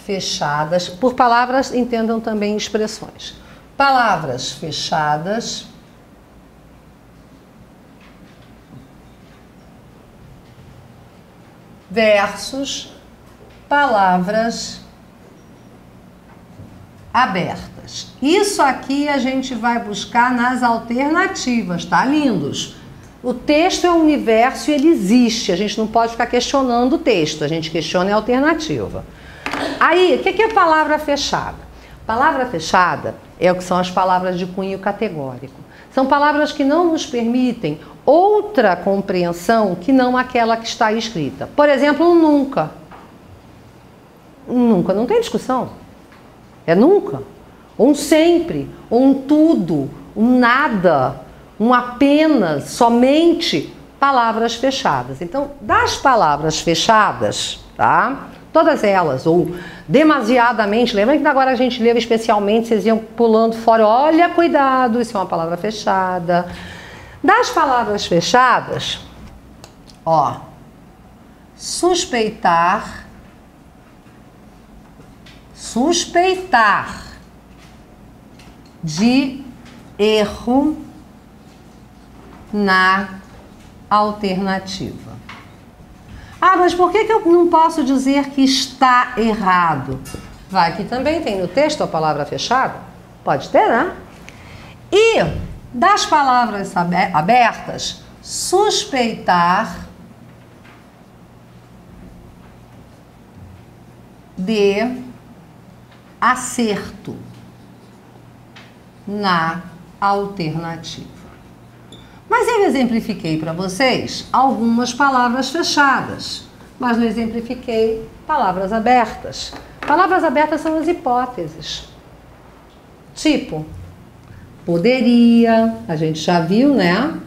fechadas. Por palavras, entendam também expressões. Palavras fechadas versus palavras abertas. Isso aqui a gente vai buscar nas alternativas, tá, lindos? O texto é um universo e ele existe. A gente não pode ficar questionando o texto, a gente questiona a alternativa. Aí, o que é palavra fechada? Palavra fechada é o que são as palavras de cunho categórico. São palavras que não nos permitem outra compreensão que não aquela que está escrita. Por exemplo, um nunca. Um nunca não tem discussão. É nunca. Ou um sempre, ou um tudo, um nada, um apenas, somente, palavras fechadas. Então, das palavras fechadas, tá? Todas elas, ou demasiadamente, lembra que agora a gente leu especialmente, vocês iam pulando fora, olha, cuidado, isso é uma palavra fechada. Das palavras fechadas, ó, suspeitar de erro na alternativa. Ah, mas por que eu não posso dizer que está errado? Vai que também tem no texto a palavra fechada. Pode ter, né? E das palavras abertas, suspeitar de acerto na alternativa. Mas eu exemplifiquei para vocês algumas palavras fechadas, mas não exemplifiquei palavras abertas. Palavras abertas são as hipóteses. Tipo, poderia, a gente já viu, né?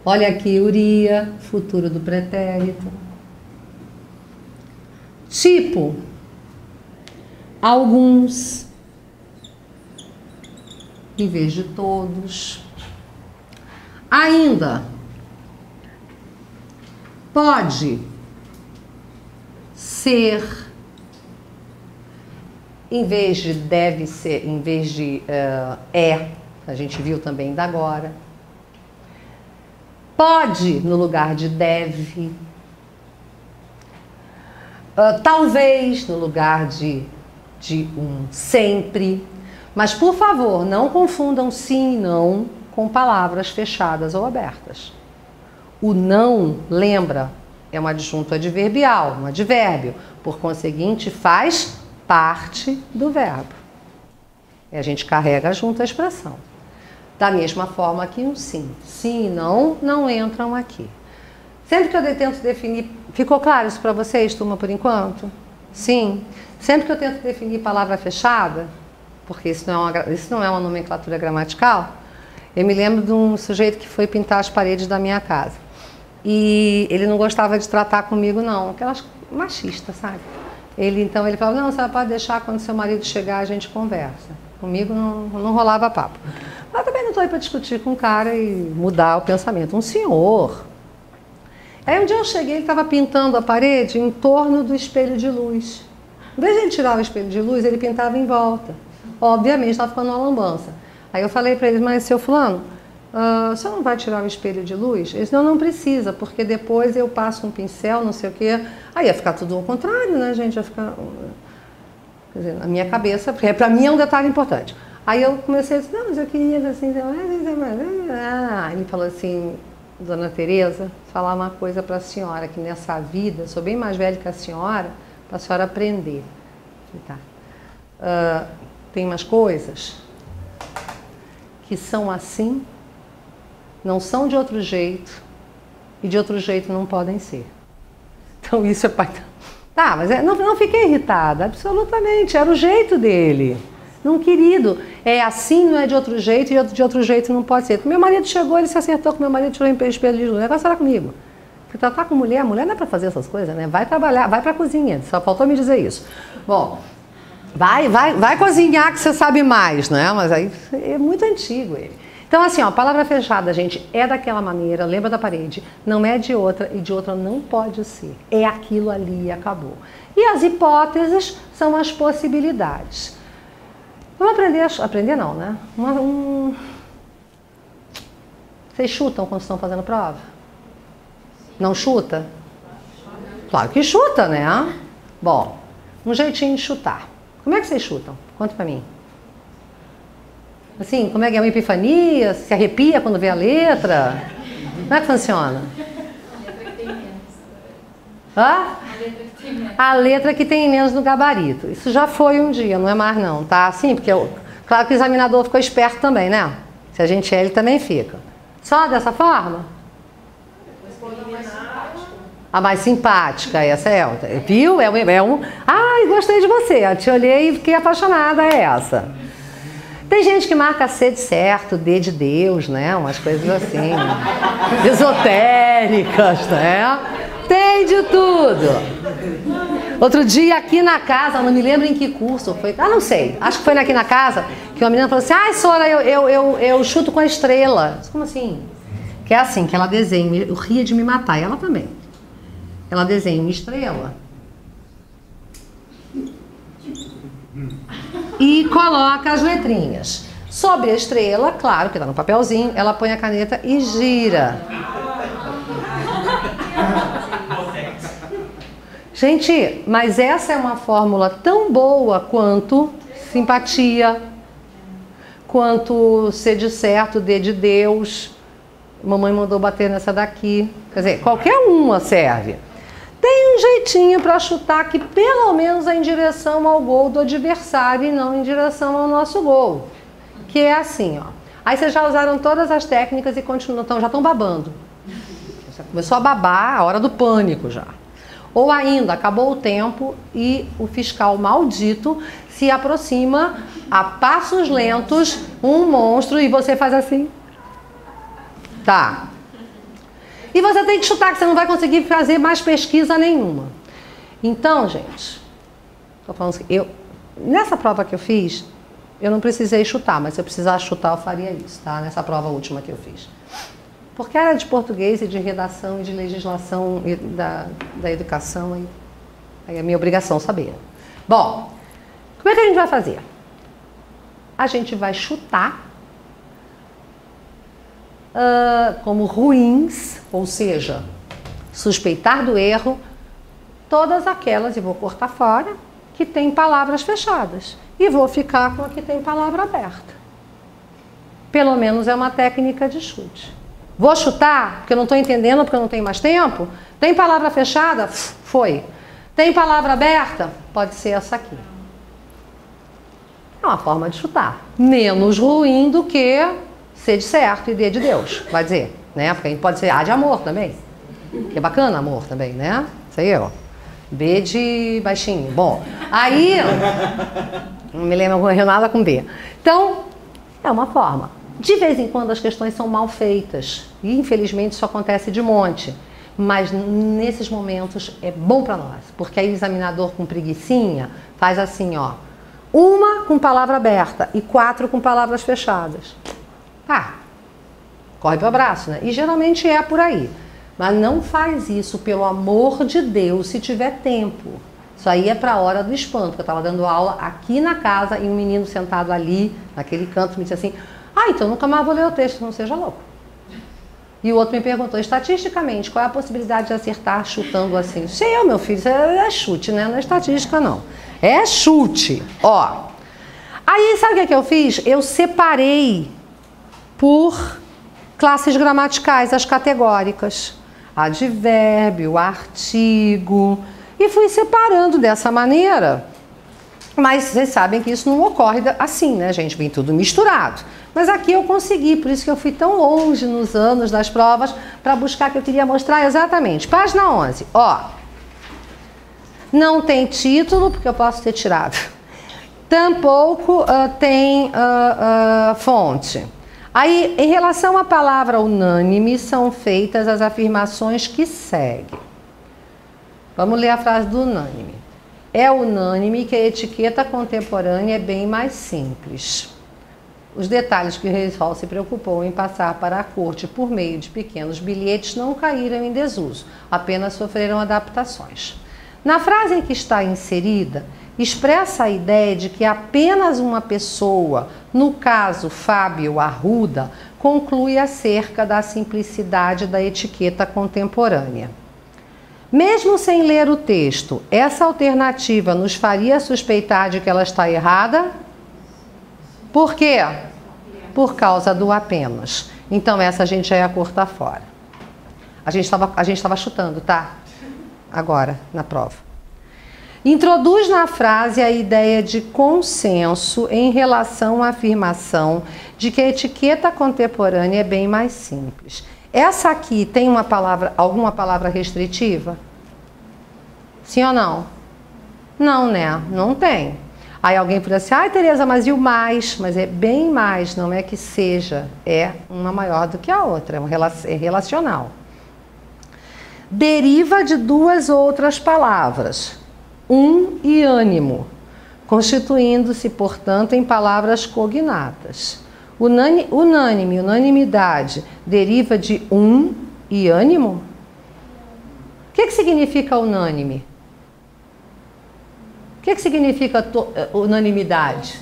Olha aqui, iria, futuro do pretérito. Tipo, alguns, em vez de todos. Ainda, pode ser, em vez de deve ser, em vez de é, a gente viu também da agora. Pode no lugar de deve. Talvez no lugar de um sempre. Mas, por favor, não confundam sim e não com palavras fechadas ou abertas. O não, lembra, é um adjunto adverbial, um advérbio. Por conseguinte, faz parte do verbo. E a gente carrega junto a expressão. Da mesma forma que um sim. Sim e não entram aqui. Sempre que eu tento definir... Ficou claro isso para vocês, turma, por enquanto? Sim. Sempre que eu tento definir palavra fechada, porque isso não é uma nomenclatura gramatical, eu me lembro de um sujeito que foi pintar as paredes da minha casa. E ele não gostava de tratar comigo, não. Aquelas machistas, sabe? Então ele falou, não, você pode deixar, quando seu marido chegar a gente conversa. Comigo não rolava papo. Mas também não estou aí para discutir com o cara e mudar o pensamento. Um senhor. Aí um dia eu cheguei, ele estava pintando a parede em torno do espelho de luz. Em vez de ele tirar o espelho de luz, ele pintava em volta. Obviamente, estava ficando uma lambança. Aí eu falei para ele, mas seu fulano, você não vai tirar o espelho de luz? Ele disse, não precisa, porque depois eu passo um pincel, não sei o quê. Aí ia ficar tudo ao contrário, né, gente? Ia ficar... Quer dizer, na minha cabeça, porque para mim é um detalhe importante. Aí eu comecei a dizer, não, mas eu queria assim... Ele falou assim, dona Tereza, falar uma coisa para a senhora, que nessa vida, eu sou bem mais velha que a senhora, para a senhora aprender. Tá. Tem umas coisas que são assim, não são de outro jeito, e de outro jeito não podem ser. Então isso é... Tá, mas não fiquei irritada, absolutamente, era o jeito dele. Não, querido, é assim, não é de outro jeito, e de outro jeito não pode ser. Meu marido chegou, ele se acertou com meu marido, tirou o espelho de luz, o negócio era comigo. Porque tratar com mulher não é para fazer essas coisas, né? Vai trabalhar, vai para a cozinha, só faltou me dizer isso. Bom... Vai cozinhar que você sabe mais, né? Mas aí é muito antigo ele. Então, Então, assim, ó, a palavra fechada, gente, é daquela maneira, lembra da parede, não é de outra e de outra não pode ser. É aquilo ali e acabou. E as hipóteses são as possibilidades. Vamos aprender não, né? Vocês chutam quando estão fazendo prova? Não chuta? Claro que chuta, né? Bom, um jeitinho de chutar. Como é que vocês chutam? Conta pra mim. Assim, como é que é uma epifania? Se arrepia quando vê a letra? Como é que funciona? A letra que tem menos. Hã? A letra que tem menos. A letra que tem menos no gabarito. Isso já foi um dia, não é mais não, tá? Sim, porque claro que o examinador ficou esperto também, né? Se a gente é, ele também fica. Só dessa forma? A mais simpática, essa é outra. Viu? Ai, gostei de você. Eu te olhei e fiquei apaixonada, é essa. Tem gente que marca C de certo, D de Deus, né? Umas coisas assim, esotéricas, né? Tem de tudo. Outro dia aqui na casa, não me lembro em que curso foi, não sei, acho que foi aqui na casa, que uma menina falou assim, ai, Sora, eu chuto com a estrela. Como assim? Que é assim, que ela desenha, eu ria de me matar, e ela também. Ela desenha uma estrela e coloca as letrinhas. Sobre a estrela, claro que está no papelzinho, ela põe a caneta e gira. Gente, mas essa é uma fórmula tão boa quanto simpatia, quanto ser de certo, D de Deus. Mamãe mandou bater nessa daqui. Quer dizer, qualquer uma serve. Tem um jeitinho para chutar que pelo menos é em direção ao gol do adversário e não em direção ao nosso gol. Que é assim, ó. Aí vocês já usaram todas as técnicas e continuam, já estão babando. Já começou a babar, a hora do pânico já. Ou ainda, acabou o tempo e o fiscal maldito se aproxima a passos lentos, um monstro, e você faz assim. Tá. E você tem que chutar, que você não vai conseguir fazer mais pesquisa nenhuma. Então, gente, tô falando assim, nessa prova que eu fiz, eu não precisei chutar, mas se eu precisasse chutar, eu faria isso, tá? Nessa prova última que eu fiz. Porque era de português e de redação e de legislação e da educação, aí é minha obrigação saber. Bom, como é que a gente vai fazer? A gente vai chutar como ruins, ou seja, suspeitar do erro, todas aquelas, e vou cortar fora, que tem palavras fechadas. E vou ficar com a que tem palavra aberta. Pelo menos é uma técnica de chute. Vou chutar, porque eu não estou entendendo, porque eu não tenho mais tempo. Tem palavra fechada? Foi. Tem palavra aberta? Pode ser essa aqui. É uma forma de chutar. Menos ruim do que C de certo e D de Deus, vai dizer, né? Porque a gente pode ser A de amor também. Que é bacana amor também, né? Isso aí, ó. B de baixinho. Bom, aí... Não me lembro nada com B. Então, é uma forma. De vez em quando as questões são mal feitas. E infelizmente isso acontece de monte. Mas nesses momentos é bom para nós. Porque aí o examinador com preguicinha faz assim, ó. Uma com palavra aberta e 4 com palavras fechadas. Tá. Corre para o abraço, né? E geralmente é por aí. Mas não faz isso, pelo amor de Deus, se tiver tempo. Isso aí é para a hora do espanto, que eu estava dando aula aqui na casa e um menino sentado ali, naquele canto, me disse assim, então nunca mais vou ler o texto, não seja louco. E o outro me perguntou, estatisticamente, qual é a possibilidade de acertar chutando assim? Sei eu, meu filho, isso é chute, né? Não é estatística, não. É chute. Ó. Aí, sabe o que eu fiz? Eu separei por classes gramaticais, as categóricas. Advérbio, artigo, e fui separando dessa maneira. Mas vocês sabem que isso não ocorre assim, né, gente? Vem tudo misturado. Mas aqui eu consegui, por isso que eu fui tão longe nos anos das provas para buscar que eu queria mostrar exatamente. Página 11, ó. Não tem título, porque eu posso ter tirado. Tampouco tem fonte. Aí, em relação à palavra unânime, são feitas as afirmações que seguem. Vamos ler a frase do unânime. É unânime que a etiqueta contemporânea é bem mais simples. Os detalhes que o rei Sol se preocupou em passar para a corte por meio de pequenos bilhetes não caíram em desuso, apenas sofreram adaptações. Na frase em que está inserida, expressa a ideia de que apenas uma pessoa, no caso Fábio Arruda, conclui acerca da simplicidade da etiqueta contemporânea. Mesmo sem ler o texto, essa alternativa nos faria suspeitar de que ela está errada? Por quê? Por causa do apenas. Então essa a gente já ia cortar fora. A gente estava chutando, tá? Agora, na prova. Introduz na frase a ideia de consenso em relação à afirmação de que a etiqueta contemporânea é bem mais simples. Essa aqui tem alguma palavra restritiva? Sim ou não? Não, né? Não tem. Aí alguém podia dizer assim, ai Tereza, mas e o mais? Mas é bem mais, não é que seja, é uma maior do que a outra, é relacional. Deriva de duas outras palavras, e ânimo, constituindo-se, portanto, em palavras cognatas. Unânime, unanimidade, deriva de e ânimo? O que significa unânime? O que significa unanimidade?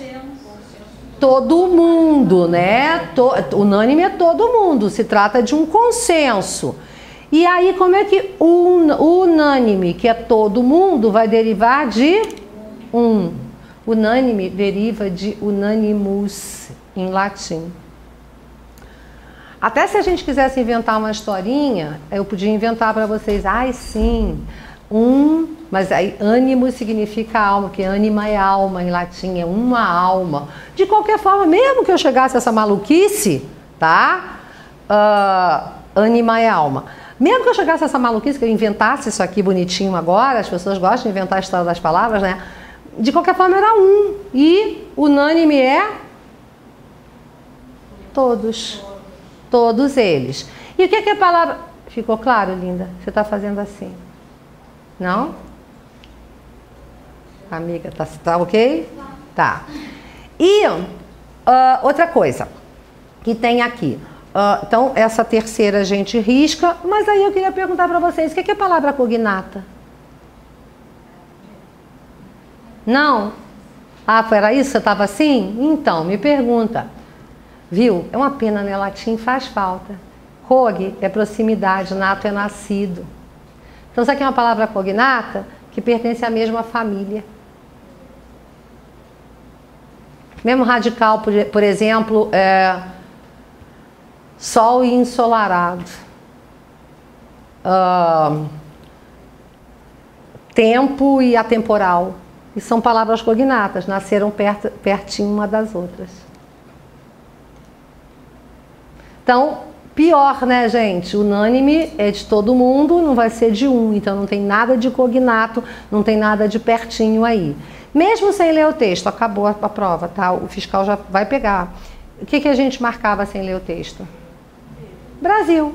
Todo mundo, né? Unânime é todo mundo, se trata de um consenso. E aí, como é que unânime, que é todo mundo, vai derivar de Unânime deriva de unanimus, em latim. Até se a gente quisesse inventar uma historinha, eu podia inventar para vocês, sim, mas aí ânimo significa alma, porque ânima é alma em latim, é uma alma. De qualquer forma, mesmo que eu chegasse a essa maluquice, tá? Ânima é alma. Mesmo que eu chegasse a essa maluquice, que eu inventasse isso aqui bonitinho agora, as pessoas gostam de inventar a história das palavras, né? De qualquer forma era e unânime é todos. Todos eles. E o que é a palavra... Ficou claro, linda? Você está fazendo assim. Não? Amiga, tá ok? Tá. E outra coisa que tem aqui. Então, essa terceira a gente risca, mas aí eu queria perguntar para vocês, o que é a palavra cognata? Não? Era isso? Você estava assim? Então, me pergunta. Viu? É uma pena, né? Latim faz falta. Cog é proximidade, nato é nascido. Então, isso aqui é uma palavra cognata que pertence à mesma família. Mesmo radical, por exemplo, sol e ensolarado. Tempo e atemporal. E são palavras cognatas, nasceram pertinho uma das outras. Então, pior, né, gente? Unânime é de todo mundo, não vai ser de então não tem nada de cognato, não tem nada de pertinho aí. Mesmo sem ler o texto, acabou a prova, tá? O fiscal já vai pegar. O que a gente marcava sem ler o texto? Brasil.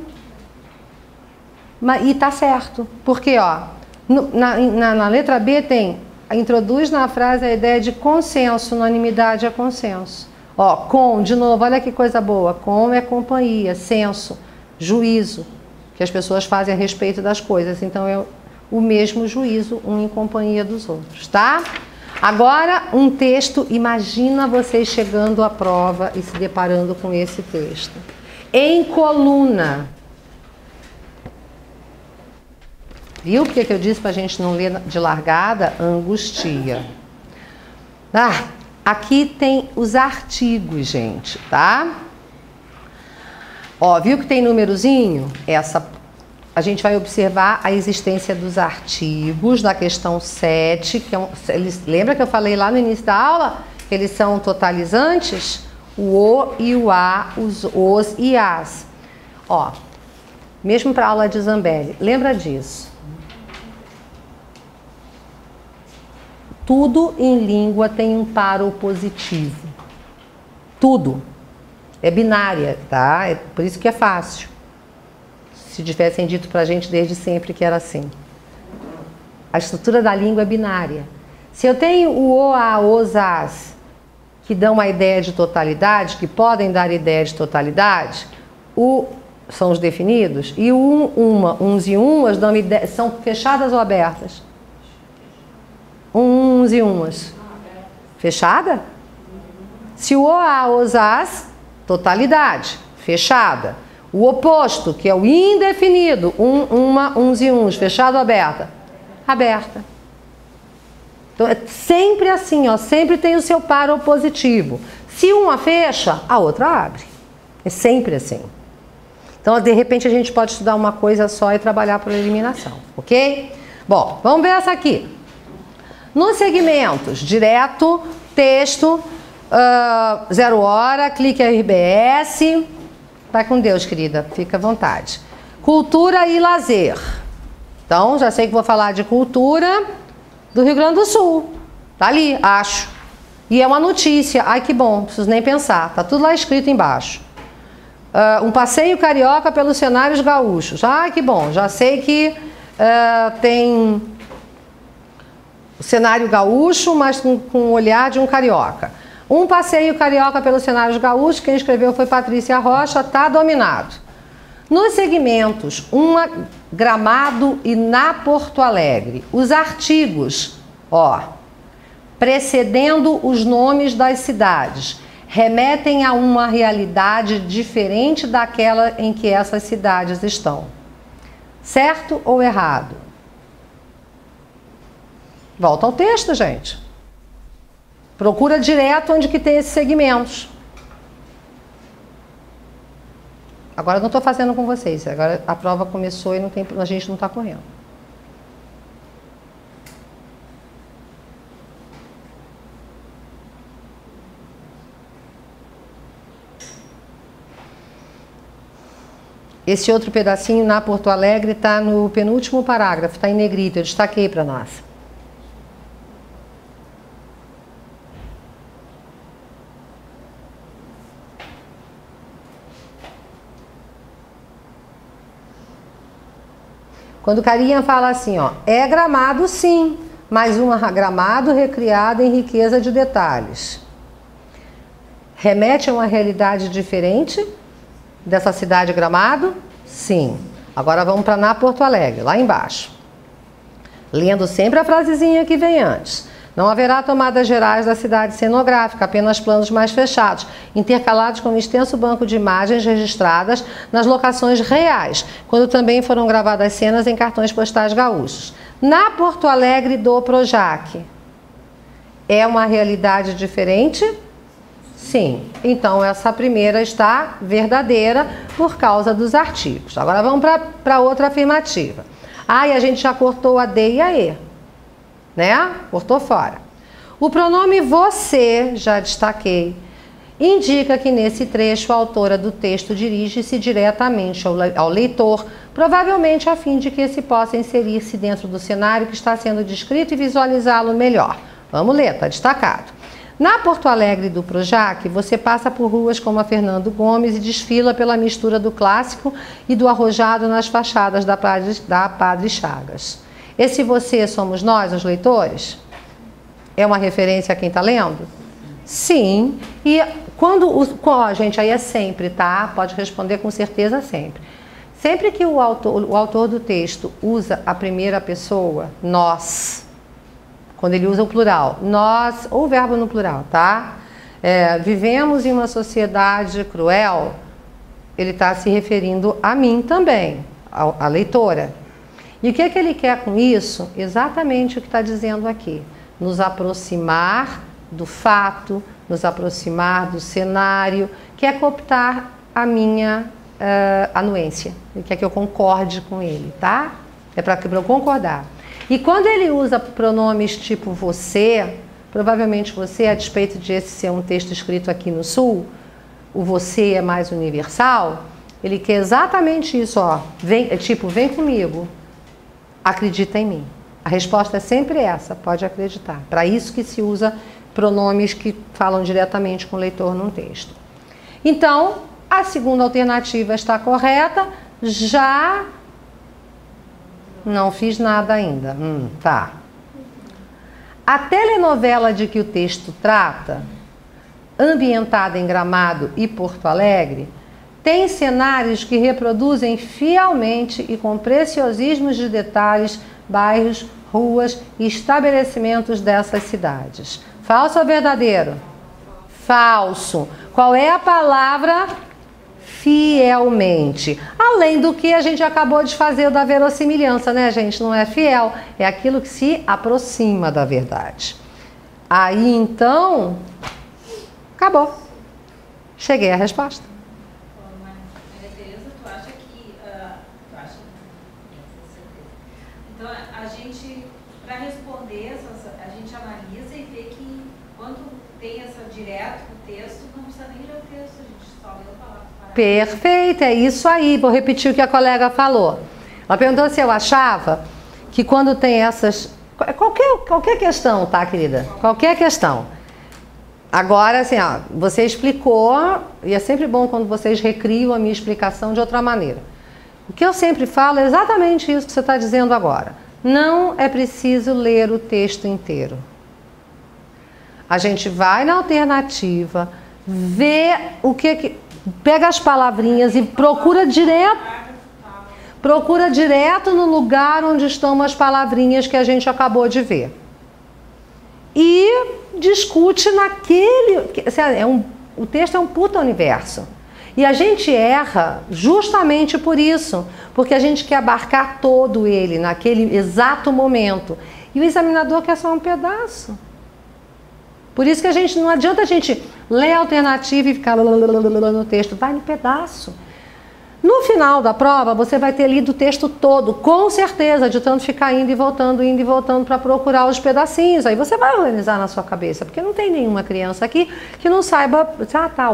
E tá certo, porque, na letra B introduz na frase a ideia de consenso, unanimidade é consenso. De novo, olha que coisa boa. Com é companhia, senso, juízo, que as pessoas fazem a respeito das coisas. Então, é o mesmo juízo, um em companhia dos outros, tá? Agora, um texto, imagina vocês chegando à prova e se deparando com esse texto. Em coluna. Viu porque que eu disse para a gente não ler de largada? Angustia. Aqui tem os artigos, gente, tá? Viu que tem númerozinho? A gente vai observar a existência dos artigos da questão 7, lembra que eu falei lá no início da aula? Que eles são totalizantes? O e o a, os e as. Mesmo para a aula de Zambelli, lembra disso? Tudo em língua tem um paro positivo. Tudo. É binária, tá? É por isso que é fácil. Se tivessem dito pra gente desde sempre que era assim. A estrutura da língua é binária. Se eu tenho o a, os, as, que dão a ideia de totalidade, que podem dar ideia de totalidade, são os definidos, e uns e umas dão ideia, são fechadas ou abertas? Uns e umas. Fechada? Se o OA, os as, totalidade, fechada. O oposto, que é o indefinido, uns e uns, fechado ou aberta? Aberta. Então é sempre assim, ó, sempre tem o seu par opositivo. Se uma fecha, a outra abre. É sempre assim. Então, de repente, a gente pode estudar uma coisa só e trabalhar por eliminação, ok? Bom, vamos ver essa aqui. Nos segmentos, direto, texto, 0 hora, clique RBS. Vai com Deus, querida, fica à vontade. Cultura e lazer. Então, já sei que vou falar de cultura do Rio Grande do Sul. Tá ali, acho. E é uma notícia. Ai, que bom, não preciso nem pensar. Tá tudo lá escrito embaixo. Um passeio carioca pelos cenários gaúchos. Ai, que bom, já sei que tem o cenário gaúcho, mas com o olhar de um carioca. Um passeio carioca pelos cenários gaúchos, quem escreveu foi Patrícia Rocha, tá dominado. Nos segmentos, Gramado e na Porto Alegre, os artigos, ó, precedendo os nomes das cidades, remetem a uma realidade diferente daquela em que essas cidades estão. Certo ou errado? Volta ao texto, gente. Procura direto onde que tem esses segmentos. Agora eu não estou fazendo com vocês. Agora a prova começou e a gente não está correndo. Esse outro pedacinho na Porto Alegre está no penúltimo parágrafo, está em negrito, eu destaquei para nós. Quando o carinha fala assim, ó, é Gramado sim, mas Gramado recriado em riqueza de detalhes. Remete a uma realidade diferente dessa cidade Gramado? Sim. Agora vamos para na Porto Alegre, lá embaixo. Lendo sempre a frasezinha que vem antes. Não haverá tomadas gerais da cidade cenográfica, apenas planos mais fechados, intercalados com um extenso banco de imagens registradas nas locações reais, quando também foram gravadas cenas em cartões postais gaúchos. Na Porto Alegre do Projac, é uma realidade diferente? Sim. Então, essa primeira está verdadeira por causa dos artigos. Agora vamos para outra afirmativa. E a gente já cortou a D e a E, né? Cortou fora. O pronome você, já destaquei, indica que nesse trecho a autora do texto dirige-se diretamente ao leitor, provavelmente a fim de que esse possa inserir-se dentro do cenário que está sendo descrito e visualizá-lo melhor. Vamos ler, está destacado. Na Porto Alegre do Projac, você passa por ruas como a Fernando Gomes e desfila pela mistura do clássico e do arrojado nas fachadas da Padre Chagas. Esse você somos nós, os leitores? É uma referência a quem está lendo? Sim. E gente, aí é sempre, tá? Pode responder com certeza sempre. Sempre que o autor do texto usa a primeira pessoa, nós, quando ele usa o plural, nós, ou o verbo no plural, tá? Vivemos em uma sociedade cruel, ele está se referindo a mim também, a leitora. E o que é que ele quer com isso? Exatamente o que está dizendo aqui. Nos aproximar do fato, nos aproximar do cenário, quer cooptar a minha anuência. Ele quer que eu concorde com ele, tá? É para eu concordar. E quando ele usa pronomes tipo você, provavelmente você, a despeito de esse ser um texto escrito aqui no Sul, o você é mais universal, ele quer exatamente isso, ó. Vem comigo, acredita em mim. A resposta é sempre essa, pode acreditar. Para isso que se usa pronomes que falam diretamente com o leitor num texto. Então, a segunda alternativa está correta, já não fiz nada ainda. Tá. A telenovela de que o texto trata ambientada em Gramado e Porto Alegre, tem cenários que reproduzem fielmente e com preciosismos de detalhes bairros, ruas e estabelecimentos dessas cidades. Falso ou verdadeiro? Falso. Qual é a palavra? Fielmente. Além do que a gente acabou de fazer da verossimilhança, né, gente? Não é fiel, é aquilo que se aproxima da verdade. Aí, então, acabou. Cheguei à resposta. Maria Tereza, tu acha que... tu acha? Então, a gente, para responder, a gente analisa e vê que quando tem essa direto no texto, não precisa nem ler o texto, a gente só lê a palavra. Perfeito, é isso aí. Vou repetir o que a colega falou. Ela perguntou se eu achava que quando tem essas... Qualquer questão, tá, querida? Qualquer questão. Agora, assim, ó, você explicou, e é sempre bom quando vocês recriam a minha explicação de outra maneira. O que eu sempre falo é exatamente isso que você está dizendo agora. Não é preciso ler o texto inteiro. A gente vai na alternativa, vê o que... Pega as palavrinhas e procura direto no lugar onde estão as palavrinhas que a gente acabou de ver. E discute naquele... o texto é um puta universo. E a gente erra justamente por isso, porque a gente quer abarcar todo ele naquele exato momento. E o examinador quer só um pedaço. Por isso que não adianta a gente ler a alternativa e ficar no texto. Vai no pedaço. No final da prova, você vai ter lido o texto todo, com certeza, de tanto ficar indo e voltando para procurar os pedacinhos. Aí você vai organizar na sua cabeça, porque não tem nenhuma criança aqui que não saiba,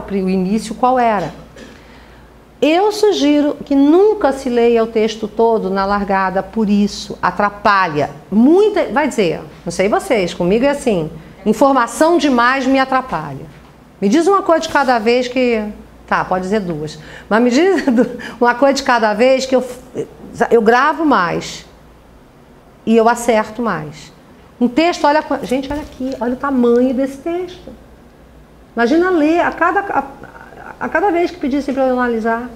o início qual era. Eu sugiro que nunca se leia o texto todo na largada, por isso atrapalha. Vai dizer, não sei vocês, comigo é assim, informação demais me atrapalha. Me diz uma coisa de cada vez que... Tá, pode dizer duas. Mas me diz uma coisa de cada vez que eu gravo mais. E eu acerto mais. Um texto, gente, olha aqui, olha o tamanho desse texto. Imagina ler a cada vez que pedissem para eu analisar.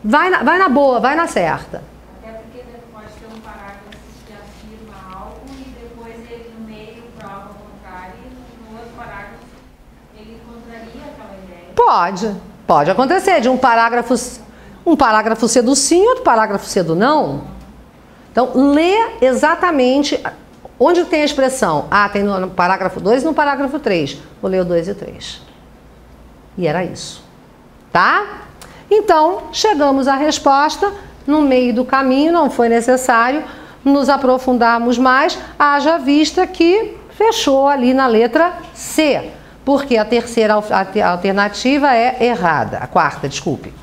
Vai na boa, vai na certa. Até porque pode ter um parágrafo que afirma algo e depois ele no meio prova o contrário e no outro parágrafo ele contraria aquela ideia. Pode acontecer de um parágrafo ser do sim e outro parágrafo ser do não. Então, lê exatamente onde tem a expressão. Tem no parágrafo 2 e no parágrafo 3. Vou ler o 2 e o 3. E era isso. Tá? Então, chegamos à resposta. No meio do caminho, não foi necessário nos aprofundarmos mais. Haja vista que fechou ali na letra C. Porque a terceira alternativa é errada. A quarta, desculpe.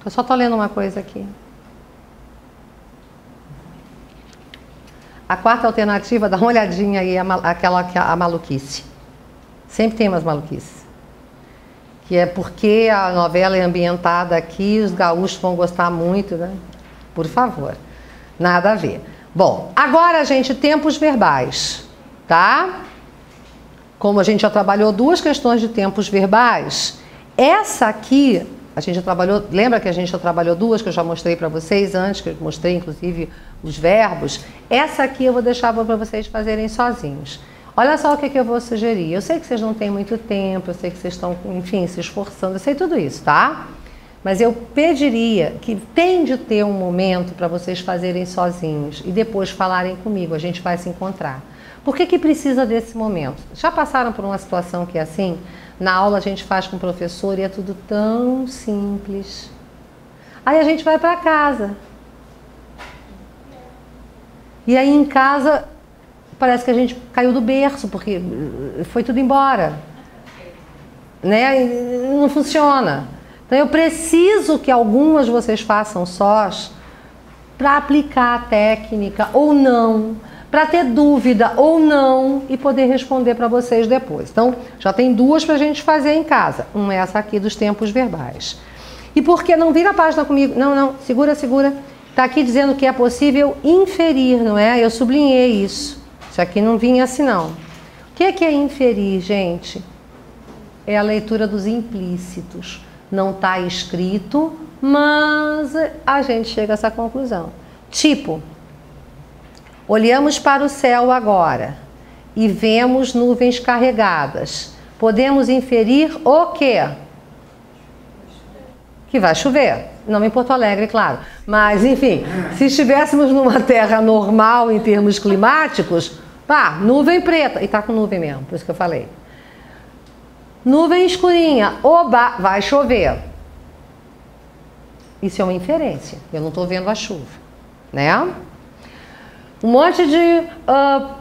Eu só estou lendo uma coisa aqui. A quarta alternativa, dá uma olhadinha aí, a maluquice. Sempre tem umas maluquices. Que é porque a novela é ambientada aqui, os gaúchos vão gostar muito, né? Por favor. Nada a ver. Bom, agora, gente, tempos verbais, tá? Como a gente já trabalhou duas questões de tempos verbais, essa aqui, a gente já trabalhou, lembra que a gente já trabalhou duas, que eu já mostrei para vocês antes, que eu mostrei inclusive os verbos? Essa aqui eu vou deixar para vocês fazerem sozinhos. Olha só o que eu vou sugerir. Eu sei que vocês não têm muito tempo, eu sei que vocês estão, enfim, se esforçando, eu sei tudo isso, tá? Mas eu pediria que tem de ter um momento para vocês fazerem sozinhos e depois falarem comigo, a gente vai se encontrar. Por que precisa desse momento? Já passaram por uma situação que é assim? Na aula a gente faz com o professor e é tudo tão simples. Aí a gente vai para casa. E aí em casa parece que a gente caiu do berço, porque foi tudo embora. Né? E não funciona. Então eu preciso que algumas vocês façam sós para aplicar a técnica ou não, para ter dúvida ou não e poder responder para vocês depois. Então já tem duas para a gente fazer em casa. Uma é essa aqui dos tempos verbais. E por que não vira a página comigo? Não, segura. Está aqui dizendo que é possível inferir, não é? Eu sublinhei isso. Isso aqui não vinha assim não. que é inferir, gente? É a leitura dos implícitos. Não está escrito, mas a gente chega a essa conclusão. Tipo, olhamos para o céu agora e vemos nuvens carregadas. Podemos inferir o quê? Que vai chover. Não em Porto Alegre, claro. Mas, enfim, se estivéssemos numa terra normal em termos climáticos, nuvem preta. E tá com nuvem mesmo, por isso que eu falei. Nuvem escurinha. Oba, vai chover. Isso é uma inferência. Eu não estou vendo a chuva, né? Um monte de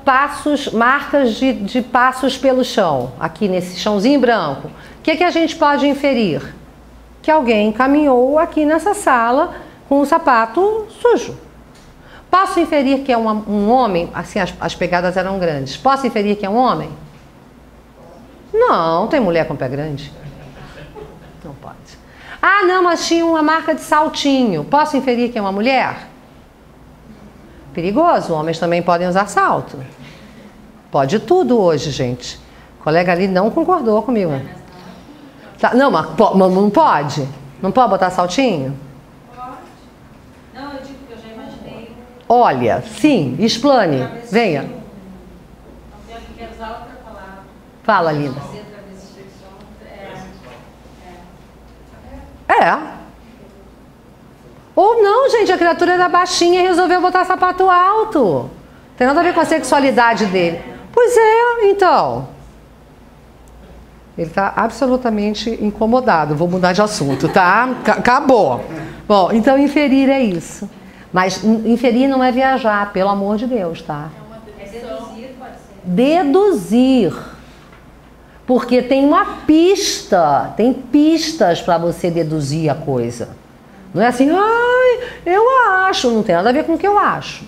passos, marcas de passos pelo chão, aqui nesse chãozinho branco. O que a gente pode inferir? Que alguém caminhou aqui nessa sala com um sapato sujo. Posso inferir que é um homem? Assim, as pegadas eram grandes. Posso inferir que é um homem? Não, tem mulher com pé grande. Não pode. Ah, não, mas tinha uma marca de saltinho. Posso inferir que é uma mulher? Perigoso, homens também podem usar salto. Pode tudo hoje, gente. O colega ali não concordou comigo. Tá, não, mas não pode? Não pode botar saltinho? Pode. Não, eu digo que eu já imaginei. Olha, sim, explane. Venha. Não quero usar outra palavra. Fala, linda. Ou não, gente, a criatura era baixinha e resolveu botar sapato alto. Tem nada a ver com a sexualidade dele. Pois é, então. Ele está absolutamente incomodado. Vou mudar de assunto, tá? Acabou. Bom, então inferir é isso. Mas inferir não é viajar, pelo amor de Deus, tá? É deduzir, pode ser. Deduzir. Porque tem uma pista, tem pistas para você deduzir a coisa. Não é assim, ai, eu acho, não tem nada a ver com o que eu acho,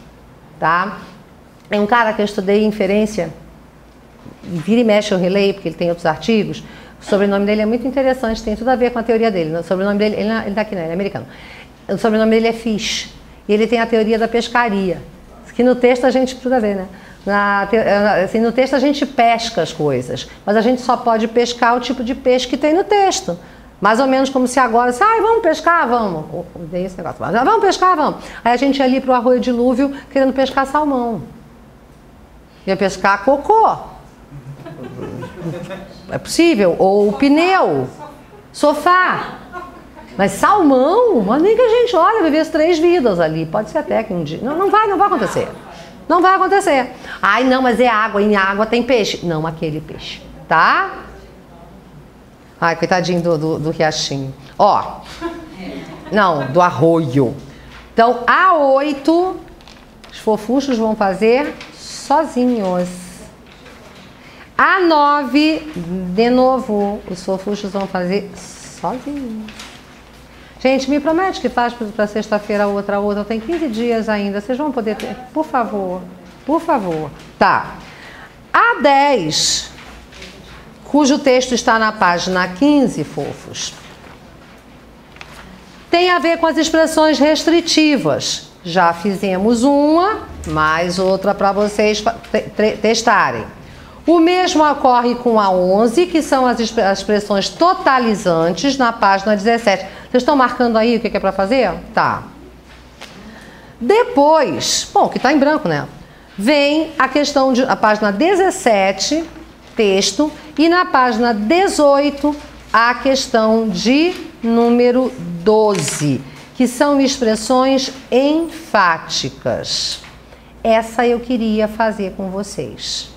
tá? É um cara que eu estudei inferência, vira e mexe eu releio, porque ele tem outros artigos, o sobrenome dele é muito interessante, tem tudo a ver com a teoria dele, o sobrenome dele, ele daqui não, ele é americano, o sobrenome dele é Fish, e ele tem a teoria da pescaria, que no texto a gente, tudo a ver, né? Assim, no texto a gente pesca as coisas, mas a gente só pode pescar o tipo de peixe que tem no texto. Mais ou menos como se agora, vamos pescar, vamos. Dei esse negócio, vamos pescar, vamos. Aí a gente ia ali para o Arroio Dilúvio querendo pescar salmão. Ia pescar cocô. É possível. Ou pneu. Sofá. Mas salmão, mas nem que a gente olha, viver as 3 vidas ali. Pode ser até que um dia. Não vai acontecer. Não vai acontecer. Ai, não, mas é água. Em água tem peixe. Não aquele peixe. Tá? Ai, coitadinho do riachinho. Ó. Não, do arroio. Então, A8, os fofuchos vão fazer sozinhos. A9, de novo, os fofuchos vão fazer sozinhos. Gente, me promete que faz para sexta-feira outra. Tem 15 dias ainda. Vocês vão poder ter? Por favor. Por favor. Tá. A10, cujo texto está na página 15, fofos, tem a ver com as expressões restritivas. Já fizemos uma, mais outra para vocês testarem. O mesmo ocorre com a 11, que são as expressões totalizantes, na página 17. Vocês estão marcando aí o que é para fazer? Tá. Depois, bom, que está em branco, né? Vem a questão de a página 17, texto, e na página 18, a questão de número 12, que são expressões enfáticas. Essa eu queria fazer com vocês.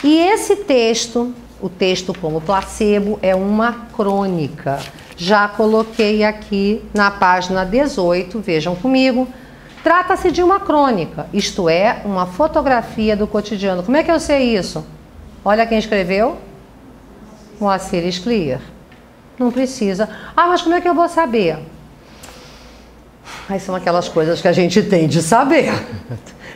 E esse texto, o texto como placebo, é uma crônica. Já coloquei aqui na página 18, vejam comigo. Trata-se de uma crônica, isto é, uma fotografia do cotidiano. Como é que eu sei isso? Olha quem escreveu. Moacir Scliar. Não precisa. Ah, mas como é que eu vou saber? Aí são aquelas coisas que a gente tem de saber.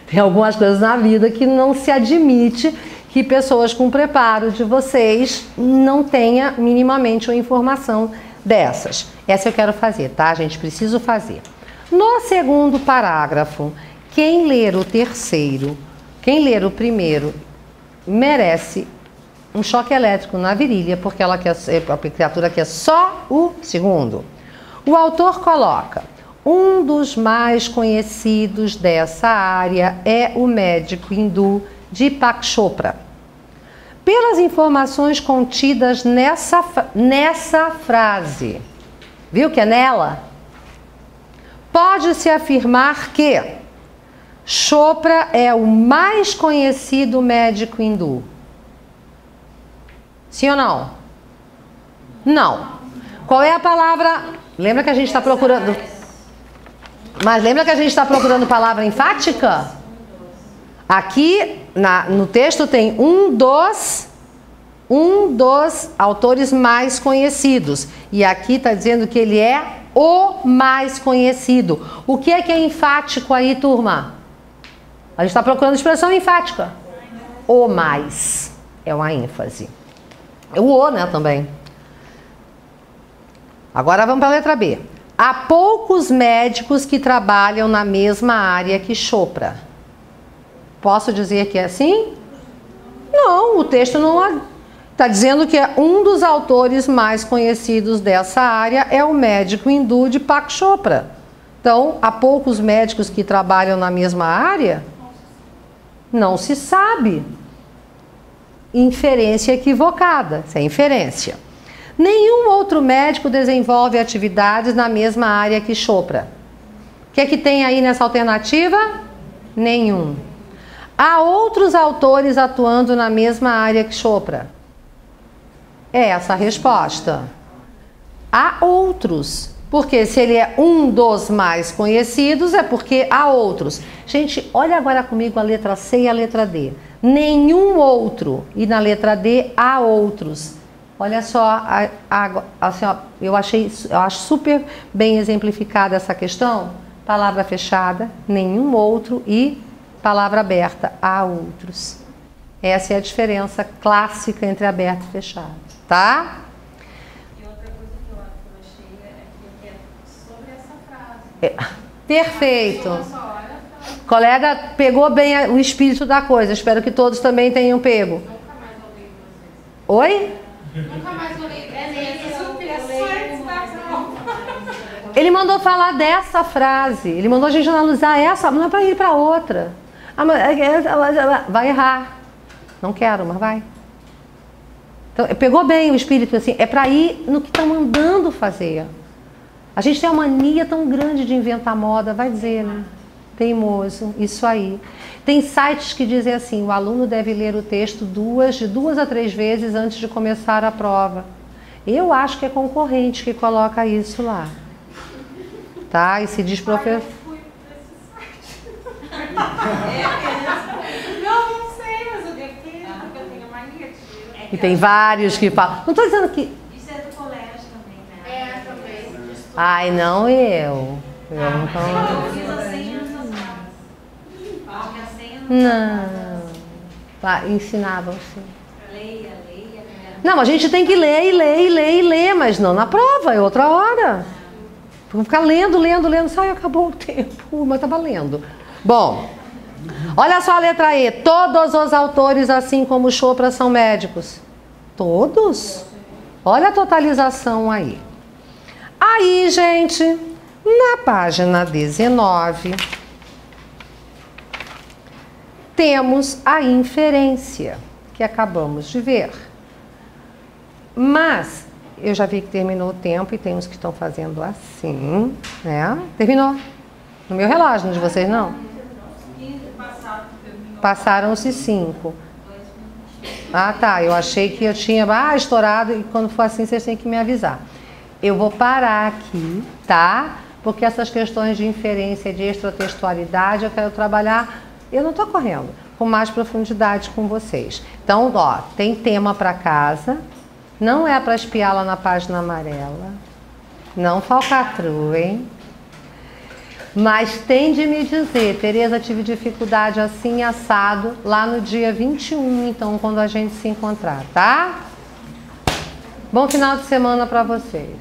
Tem algumas coisas na vida que não se admite que pessoas com preparo de vocês não tenham minimamente uma informação dessas. Essa eu quero fazer, tá, gente? Preciso fazer. No segundo parágrafo, quem ler o terceiro, quem ler o primeiro, merece um choque elétrico na virilha, porque ela quer, a criatura quer só o segundo. O autor coloca: um dos mais conhecidos dessa área é o médico hindu Deepak Chopra. Pelas informações contidas nessa frase, viu que é nela? Pode-se afirmar que Chopra é o mais conhecido médico hindu. Sim ou não? Não. Qual é a palavra? Lembra que a gente está procurando... Mas lembra que a gente está procurando palavra enfática? Aqui no texto tem um dos autores mais conhecidos. E aqui está dizendo que ele é o mais conhecido. O que é enfático aí, turma? A gente está procurando expressão enfática. O mais. É uma ênfase. É o o, né, também. Agora vamos para a letra B. Há poucos médicos que trabalham na mesma área que Chopra. Posso dizer que é assim? Não, o texto não está dizendo que é um dos autores mais conhecidos dessa área é o médico hindu Deepak Chopra. Então, há poucos médicos que trabalham na mesma área? Não se sabe. Inferência equivocada. Isso é inferência. Nenhum outro médico desenvolve atividades na mesma área que Chopra. O que é que tem aí nessa alternativa? Nenhum. Há outros autores atuando na mesma área que Chopra? É essa a resposta. Há outros. Porque se ele é um dos mais conhecidos, é porque há outros. Gente, olha agora comigo a letra C e a letra D. Nenhum outro. E na letra D, há outros. Olha só, assim, ó, eu acho super bem exemplificada essa questão. Palavra fechada, nenhum outro, e palavra aberta, há outros. Essa é a diferença clássica entre aberto e fechado, tá? E outra coisa que eu achei é que é sobre essa frase. Perfeito. O colega pegou bem o espírito da coisa. Espero que todos também tenham pego. Nunca mais eu leio vocês. Oi? Nunca mais eu leio. Ele mandou falar dessa frase. Ele mandou a gente analisar essa, não é para ir para outra. Vai errar. Não quero, mas vai. Então, pegou bem o espírito, assim, é para ir no que estão mandando fazer. A gente tem uma mania tão grande de inventar moda, vai dizer, né? Teimoso, isso aí. Tem sites que dizem assim: o aluno deve ler o texto de 2 a 3 vezes antes de começar a prova. Eu acho que é concorrente que coloca isso lá. Tá? E se diz professor. Não sei, mas eu devo ter, porque eu tenho mania de... E tem vários que falam. Não estou dizendo que... Isso é do colégio também, né? É, também. Ai, não eu. Eu não tô... Eu fiz há 100 anos atrás. Acho que há 100 anos Não. Ensinavam sim. Leia. Não, a gente tem que ler, mas não na prova, é outra hora. Vamos ficar lendo, sai, acabou o tempo, mas estava lendo. Bom, olha só a letra E. Todos os autores, assim como Chopra, são médicos. Todos? Olha a totalização aí. Aí, gente, na página 19, temos a inferência, que acabamos de ver. Mas eu já vi que terminou o tempo e tem uns que estão fazendo assim, né? Terminou. No meu relógio, de vocês não? Passaram-se 5. Ah, tá. Eu achei que eu tinha estourado e quando for assim vocês têm que me avisar. Eu vou parar aqui, tá? Porque essas questões de inferência, de extratextualidade, eu quero trabalhar, eu não estou correndo, com mais profundidade com vocês. Então, ó, tem tema para casa. Não é para espiar lá na página amarela. Não falcatruem. Mas tem de me dizer: Tereza, tive dificuldade assim, assado, lá no dia 21, então, quando a gente se encontrar, tá? Bom final de semana para vocês.